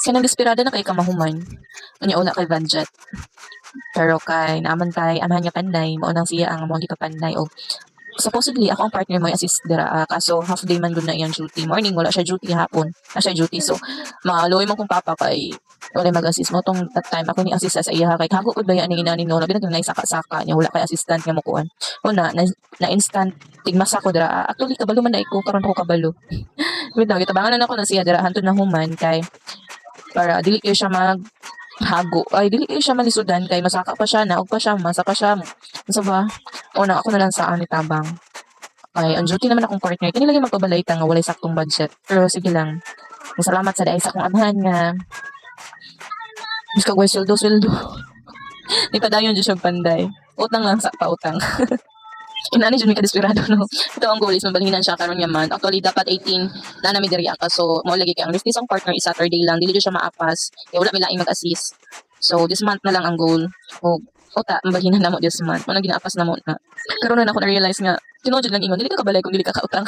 Kanang desperada na kay kamahuman. Unya una kay budget. Pero kay naman kay amahan niya panday, mao nang siya ang among gikapanday og supposedly ako ang partner mo assist dira kaso half day man gud na iyang duty. Morning wala siya duty, hapon na siya duty. So maaluoy man kung papa kay wala mag-assist mo tong that time ako ni assist sa iya kay kago gud baya ni inani no labi na saka-saka niya wala kay assistant nga mo kuan. Una na instant tigmas ako dira. Actually kabalo man na ko karon ko kabalo. Wait lang gitabangan na ako na siya dira hantud na human kay para dili kayo siya hago ay dili kayo siya malisudan kay masaka pa siya naog pa siya masa pa siya unsa ba una ako na lang sa ani tabang ay ang duty naman akong partner kini lagi magpabalay ta nga walay saktong budget pero sige lang salamat sa dai sa akong amahan nga bis kagway sweldo di pa dayon jud siya panday utang lang sa pautang. Inani jud mi kadesperado no. Ito ang goal is mabalhinan siya karon yaman. Actually dapat 18 na nami diri ka so mao lagi kay ang rest ang partner is Saturday lang dili jud siya maapas. Kay wala mi laing mag-assist. So this month na lang ang goal. O ota mabalhinan na mo this month. Mo nang ginaapas na mo na. Karon na ako na realize nga tinuod jud lang ingon dili ka kabalay kung dili ka kautang.